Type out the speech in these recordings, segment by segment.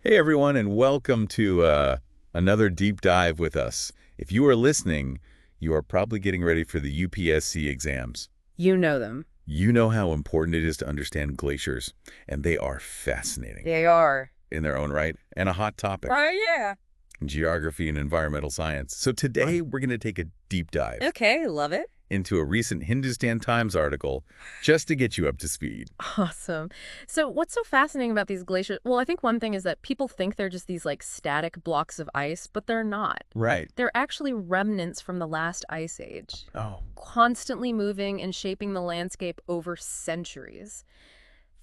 Hey everyone, and welcome to another deep dive with us. If you are listening, you are probably getting ready for the UPSC exams. You know them. You know how important it is to understand glaciers, and they are fascinating They are. in their own right, and a hot topic Oh, yeah. in geography and environmental science. So today we're going to take a deep dive Okay, love it. into a recent Hindustan Times article just to get you up to speed. Awesome. So what's so fascinating about these glaciers? Well, I think one thing is that people think they're just these static blocks of ice, but they're not. Right. They're actually remnants from the last ice age, Oh, constantly moving and shaping the landscape over centuries.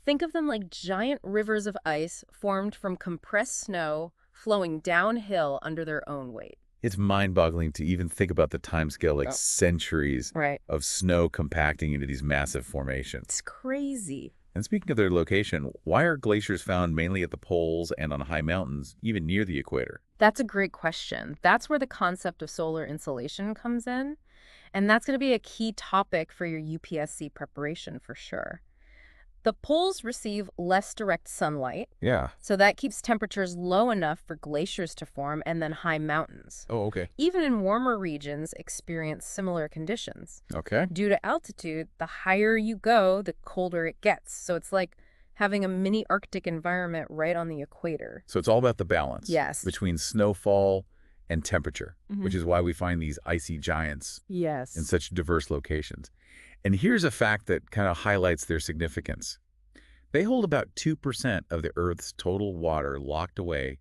Think of them like giant rivers of ice formed from compressed snow flowing downhill under their own weight. it's mind-boggling to even think about the timescale, like Oh. centuries Right. of snow compacting into these massive formations. It's crazy. And speaking of their location, why are glaciers found mainly at the poles and on high mountains, even near the equator? That's a great question. That's where the concept of solar insolation comes in. And that's going to be a key topic for your UPSC preparation for sure. The poles receive less direct sunlight, Yeah. so that keeps temperatures low enough for glaciers to form, and then high mountains. Oh, okay. Even in warmer regions experience similar conditions. Okay. Due to altitude, the higher you go, the colder it gets. So it's like having a mini Arctic environment right on the equator. So it's all about the balance Yes. between snowfall and temperature, Mhm. which is why we find these icy giants Yes. in such diverse locations. And here's a fact that kind of highlights their significance. They hold about 2% of the Earth's total water locked away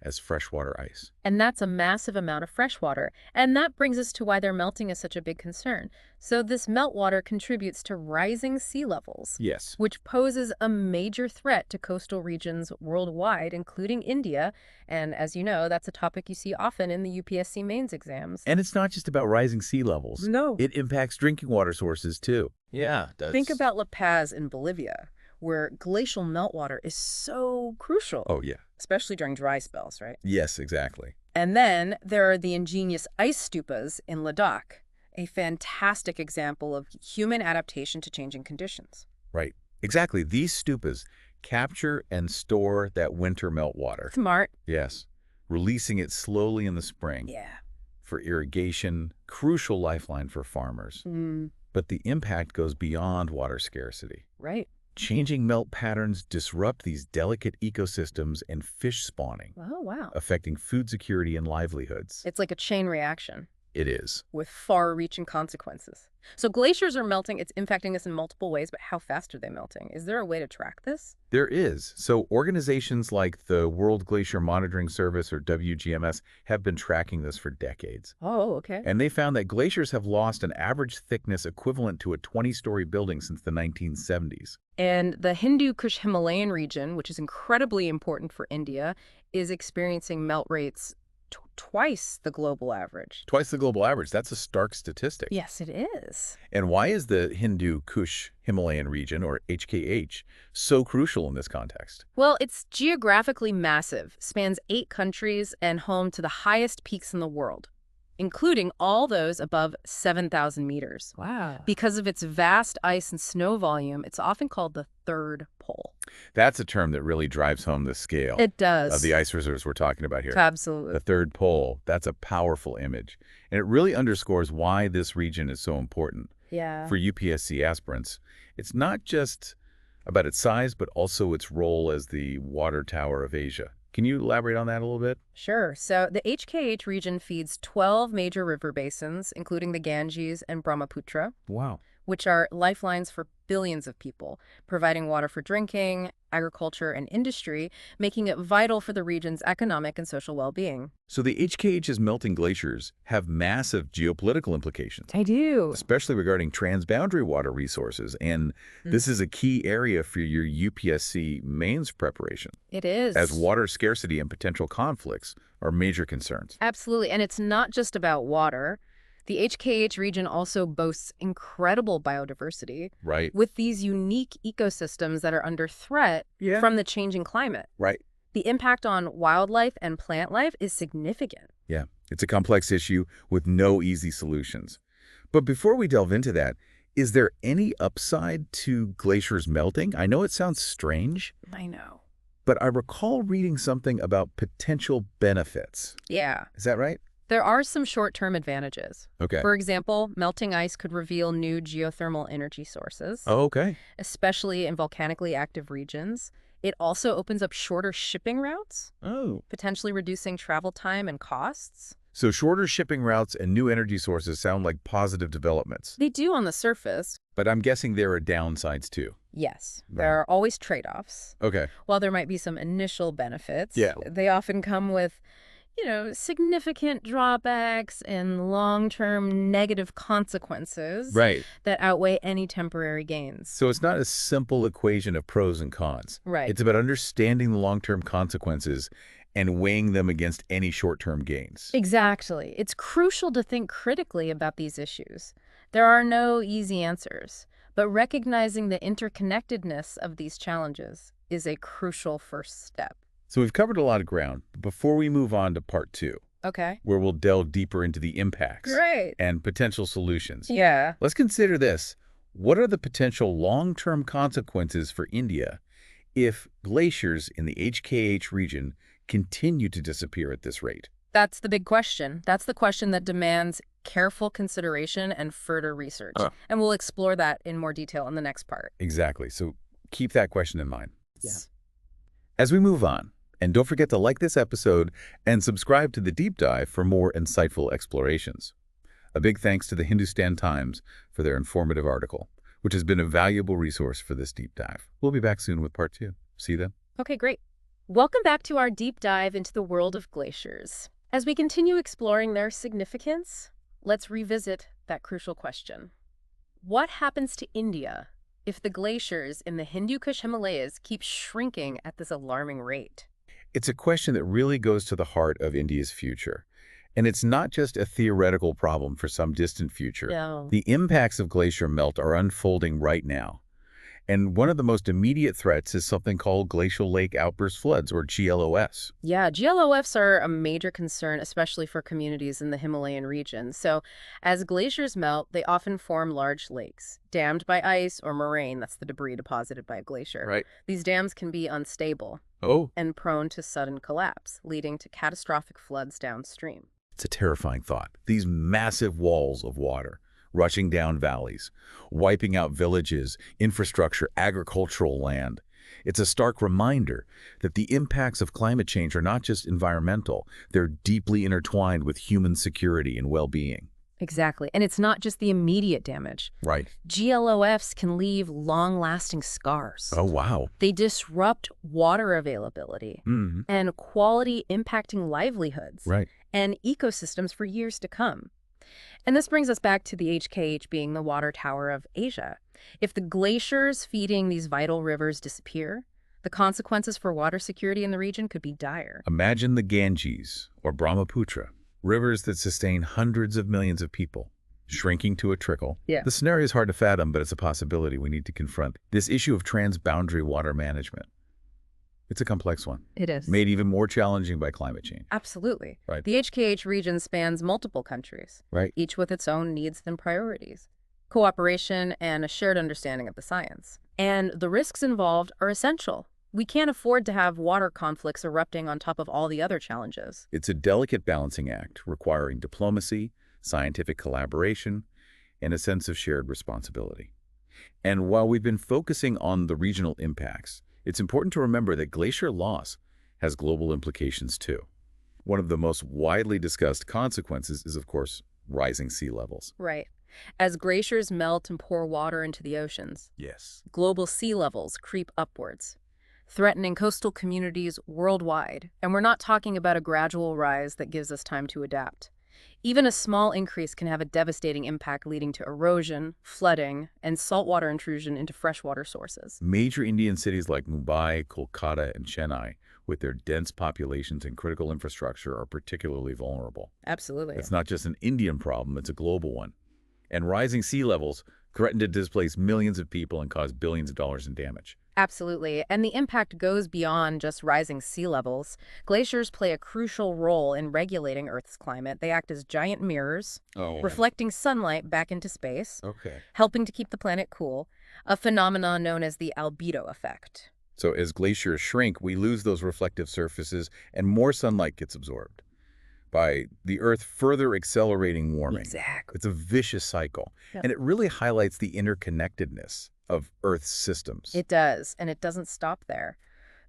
as freshwater ice. And that's a massive amount of fresh water. And that brings us to why their melting is such a big concern. So this meltwater contributes to rising sea levels, Yes. which poses a major threat to coastal regions worldwide, including India. And as you know, that's a topic you see often in the UPSC mains exams. And it's not just about rising sea levels. No. It impacts drinking water sources, too. Yeah, it does. Think about La Paz in Bolivia, where glacial meltwater is so crucial, Oh, yeah. especially during dry spells, right? Yes, exactly. And then there are the ingenious ice stupas in Ladakh, a fantastic example of human adaptation to changing conditions. Right. Exactly. These stupas capture and store that winter meltwater. Smart. Yes. Releasing it slowly in the spring Yeah. for irrigation, crucial lifeline for farmers. But the impact goes beyond water scarcity. Right. Changing melt patterns disrupt these delicate ecosystems and fish spawning, Oh, wow. affecting food security and livelihoods. It's like a chain reaction It is. with far-reaching consequences. So glaciers are melting. It's impacting us in multiple ways, but how fast are they melting? Is there a way to track this? There is. So organizations like the World Glacier Monitoring Service, or WGMS, have been tracking this for decades. Oh, okay. And they found that glaciers have lost an average thickness equivalent to a 20-story building since the 1970s. And the Hindu Kush Himalayan region, which is incredibly important for India, is experiencing melt rates twice the global average. Twice the global average. That's a stark statistic. Yes, it is. And why is the Hindu Kush Himalayan region, or HKH, so crucial in this context? Well, it's geographically massive, spans 8 countries, and home to the highest peaks in the world, including all those above 7,000 meters. Wow. Because of its vast ice and snow volume, it's often called the third pole. That's a term that really drives home the scale It does. of the ice reserves we're talking about here. Absolutely. The third pole, that's a powerful image. And it really underscores why this region is so important Yeah. for UPSC aspirants. It's not just about its size, but also its role as the water tower of Asia. Can you elaborate on that a little bit? Sure. So the HKH region feeds 12 major river basins, including the Ganges and Brahmaputra, Wow. which are lifelines for billions of people, providing water for drinking, agriculture, and industry, making it vital for the region's economic and social well-being. So the HKH's melting glaciers have massive geopolitical implications, I do. especially regarding transboundary water resources. And this is a key area for your UPSC mains preparation, It is. as water scarcity and potential conflicts are major concerns. Absolutely. And it's not just about water. The HKH region also boasts incredible biodiversity, Right. with these unique ecosystems that are under threat Yeah. from the changing climate. Right. The impact on wildlife and plant life is significant. Yeah. It's a complex issue with no easy solutions. But before we delve into that, is there any upside to glaciers melting? I know it sounds strange. I know. but I recall reading something about potential benefits. Yeah. Is that right? There are some short-term advantages. Okay. For example, melting ice could reveal new geothermal energy sources, Oh, okay. especially in volcanically active regions. It also opens up shorter shipping routes, Oh. potentially reducing travel time and costs. So shorter shipping routes and new energy sources sound like positive developments. They do on the surface. But I'm guessing there are downsides too. Yes, Right. there are always trade-offs. Okay. While there might be some initial benefits, Yeah. they often come with significant drawbacks and long-term negative consequences Right. that outweigh any temporary gains. So it's not a simple equation of pros and cons. Right. It's about understanding the long-term consequences and weighing them against any short-term gains. Exactly. It's crucial to think critically about these issues. There are no easy answers, but recognizing the interconnectedness of these challenges is a crucial first step. So we've covered a lot of ground. But before we move on to part 2, Okay. where we'll delve deeper into the impacts Great. and potential solutions, Yeah. let's consider this. What are the potential long-term consequences for India if glaciers in the HKH region continue to disappear at this rate? That's the big question. That's the question that demands careful consideration and further research. And we'll explore that in more detail in the next part. Exactly. So keep that question in mind. Yeah. As we move on, and don't forget to like this episode and subscribe to the deep dive for more insightful explorations. A big thanks to the Hindustan Times for their informative article, which has been a valuable resource for this deep dive. We'll be back soon with part 2. See you then. Okay, great. Welcome back to our deep dive into the world of glaciers. As we continue exploring their significance, let's revisit that crucial question. What happens to India if the glaciers in the Hindu Kush Himalayas keep shrinking at this alarming rate? It's a question that really goes to the heart of India's future. And it's not just a theoretical problem for some distant future. No. The impacts of glacier melt are unfolding right now. And one of the most immediate threats is something called glacial lake outburst floods, or GLOS. Yeah, GLOFs are a major concern, especially for communities in the Himalayan region. So as glaciers melt, they often form large lakes, dammed by ice or moraine. That's the debris deposited by a glacier. Right. These dams can be unstable Oh, and prone to sudden collapse, leading to catastrophic floods downstream. it's a terrifying thought. These massive walls of water rushing down valleys, wiping out villages, infrastructure, agricultural land. It's a stark reminder that the impacts of climate change are not just environmental, they're deeply intertwined with human security and well-being. Exactly. And it's not just the immediate damage. Right. GLOFs can leave long-lasting scars. Oh, wow. They disrupt water availability and quality, impacting livelihoods Right. and ecosystems for years to come. And this brings us back to the HKH being the water tower of Asia. If the glaciers feeding these vital rivers disappear, the consequences for water security in the region could be dire. Imagine the Ganges or Brahmaputra, rivers that sustain hundreds of millions of people, shrinking to a trickle. Yeah. The scenario is hard to fathom, but it's a possibility we need to confront. This issue of transboundary water management. It's a complex one, It is. made even more challenging by climate change. Absolutely. Right. The HKH region spans multiple countries, Right. each with its own needs and priorities, cooperation, and a shared understanding of the science. And the risks involved are essential. We can't afford to have water conflicts erupting on top of all the other challenges. It's a delicate balancing act requiring diplomacy, scientific collaboration, and a sense of shared responsibility. And while we've been focusing on the regional impacts, it's important to remember that glacier loss has global implications too. One of the most widely discussed consequences is, of course, rising sea levels. Right. As glaciers melt and pour water into the oceans, Yes. global sea levels creep upwards, threatening coastal communities worldwide. And we're not talking about a gradual rise that gives us time to adapt. Even a small increase can have a devastating impact, leading to erosion, flooding, and saltwater intrusion into freshwater sources. Major Indian cities like Mumbai, Kolkata, and Chennai, with their dense populations and critical infrastructure, are particularly vulnerable. Absolutely. It's not just an Indian problem, it's a global one. And rising sea levels threaten to displace millions of people and cause billions of dollars in damage. Absolutely. And the impact goes beyond just rising sea levels. Glaciers play a crucial role in regulating Earth's climate. They act as giant mirrors, reflecting sunlight back into space, Okay. helping to keep the planet cool, a phenomenon known as the albedo effect. So as glaciers shrink, we lose those reflective surfaces and more sunlight gets absorbed by the Earth further accelerating warming. Exactly. It's a vicious cycle, Yeah. and it really highlights the interconnectedness of Earth's systems. It does, and it doesn't stop there.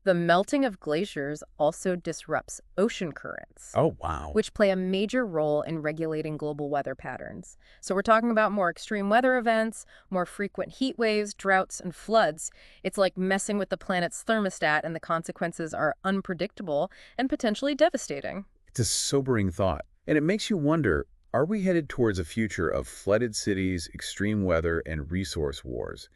The melting of glaciers also disrupts ocean currents, Oh, wow. which play a major role in regulating global weather patterns. So we're talking about more extreme weather events, more frequent heat waves, droughts, and floods. It's like messing with the planet's thermostat, and the consequences are unpredictable and potentially devastating. It's a sobering thought, and it makes you wonder, are we headed towards a future of flooded cities, extreme weather, and resource wars?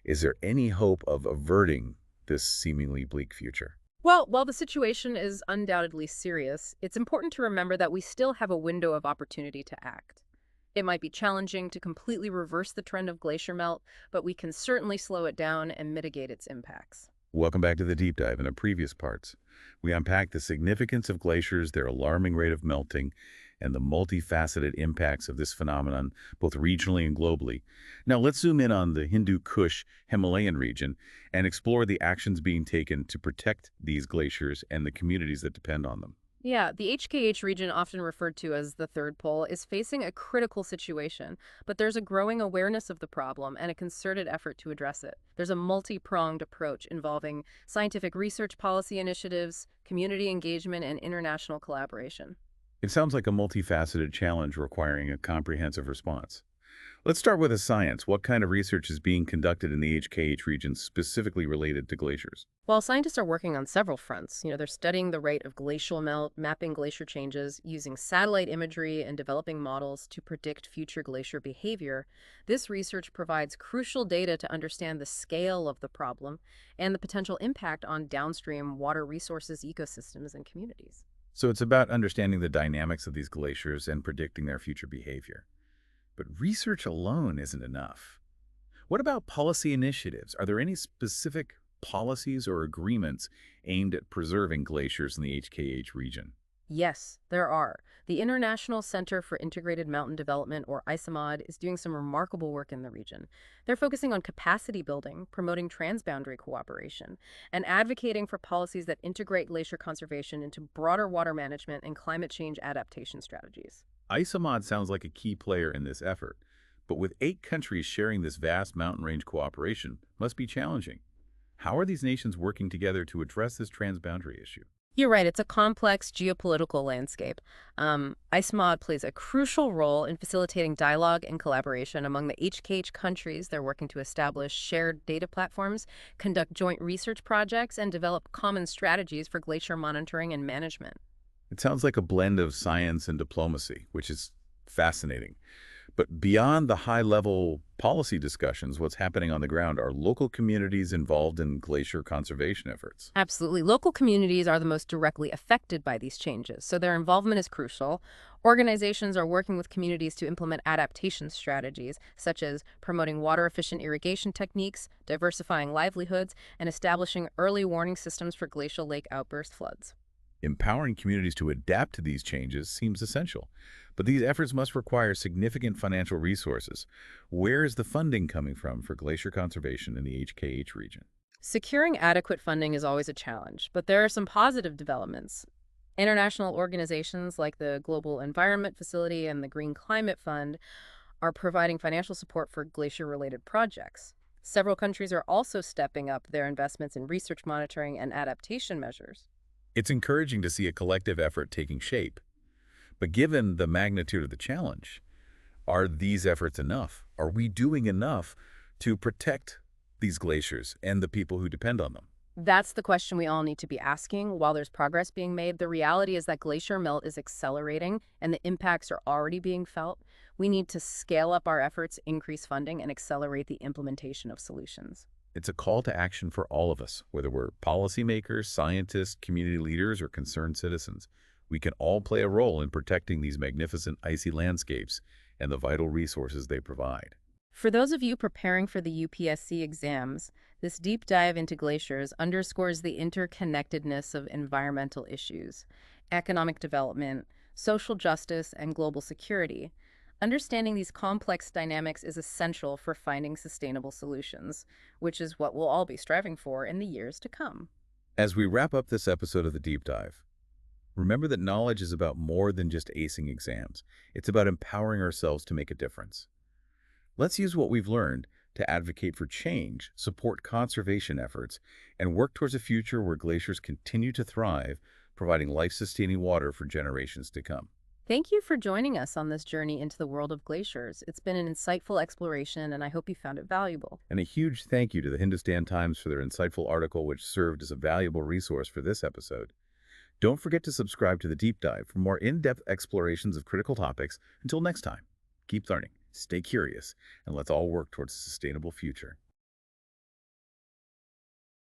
Is there any hope of averting this seemingly bleak future? Well, while the situation is undoubtedly serious, it's important to remember that we still have a window of opportunity to act. It might be challenging to completely reverse the trend of glacier melt, but we can certainly slow it down and mitigate its impacts. Welcome back to the deep dive. In the previous parts, we unpacked the significance of glaciers, their alarming rate of melting, and the multifaceted impacts of this phenomenon, both regionally and globally. Now let's zoom in on the Hindu Kush Himalayan region and explore the actions being taken to protect these glaciers and the communities that depend on them. Yeah, the HKH region, often referred to as the third pole, is facing a critical situation, but there's a growing awareness of the problem and a concerted effort to address it. There's a multi-pronged approach involving scientific research policy initiatives, community engagement, and international collaboration. It sounds like a multifaceted challenge requiring a comprehensive response. Let's start with the science. What kind of research is being conducted in the HKH region specifically related to glaciers? While scientists are working on several fronts, they're studying the rate of glacial melt, mapping glacier changes, using satellite imagery, and developing models to predict future glacier behavior. This research provides crucial data to understand the scale of the problem and the potential impact on downstream water resources, ecosystems, and communities. So it's about understanding the dynamics of these glaciers and predicting their future behavior. But research alone isn't enough. What about policy initiatives? Are there any specific policies or agreements aimed at preserving glaciers in the HKH region? Yes, there are. The International Center for Integrated Mountain Development, or ICEMOD, is doing some remarkable work in the region. They're focusing on capacity building, promoting transboundary cooperation, and advocating for policies that integrate glacier conservation into broader water management and climate change adaptation strategies. ISOMOD sounds like a key player in this effort, but with 8 countries sharing this vast mountain range cooperation must be challenging. How are these nations working together to address this transboundary issue? You're right, it's a complex geopolitical landscape. ICEMOD plays a crucial role in facilitating dialogue and collaboration among the HKH countries. They're working to establish shared data platforms, conduct joint research projects, and develop common strategies for glacier monitoring and management. It sounds like a blend of science and diplomacy, which is fascinating. But beyond the high-level policy discussions, what's happening on the ground are local communities involved in glacier conservation efforts. Absolutely. Local communities are the most directly affected by these changes, so their involvement is crucial. Organizations are working with communities to implement adaptation strategies, such as promoting water-efficient irrigation techniques, diversifying livelihoods, and establishing early warning systems for glacial lake outburst floods. Empowering communities to adapt to these changes seems essential, but these efforts must require significant financial resources. Where is the funding coming from for glacier conservation in the HKH region? Securing adequate funding is always a challenge, but there are some positive developments. International organizations like the Global Environment Facility and the Green Climate Fund are providing financial support for glacier-related projects. Several countries are also stepping up their investments in research monitoring and adaptation measures. It's encouraging to see a collective effort taking shape. But given the magnitude of the challenge, are these efforts enough? Are we doing enough to protect these glaciers and the people who depend on them? That's the question we all need to be asking. While there's progress being made, the reality is that glacier melt is accelerating and the impacts are already being felt. We need to scale up our efforts, increase funding, and accelerate the implementation of solutions. It's a call to action for all of us, whether we're policymakers, scientists, community leaders, or concerned citizens. We can all play a role in protecting these magnificent icy landscapes and the vital resources they provide. For those of you preparing for the UPSC exams, this deep dive into glaciers underscores the interconnectedness of environmental issues, economic development, social justice, and global security. Understanding these complex dynamics is essential for finding sustainable solutions, which is what we'll all be striving for in the years to come. As we wrap up this episode of the Deep Dive, remember that knowledge is about more than just acing exams. It's about empowering ourselves to make a difference. Let's use what we've learned to advocate for change, support conservation efforts, and work towards a future where glaciers continue to thrive, providing life-sustaining water for generations to come. Thank you for joining us on this journey into the world of glaciers. It's been an insightful exploration, and I hope you found it valuable. And a huge thank you to the Hindustan Times for their insightful article, which served as a valuable resource for this episode. Don't forget to subscribe to the Deep Dive for more in-depth explorations of critical topics. Until next time, keep learning, stay curious, and let's all work towards a sustainable future.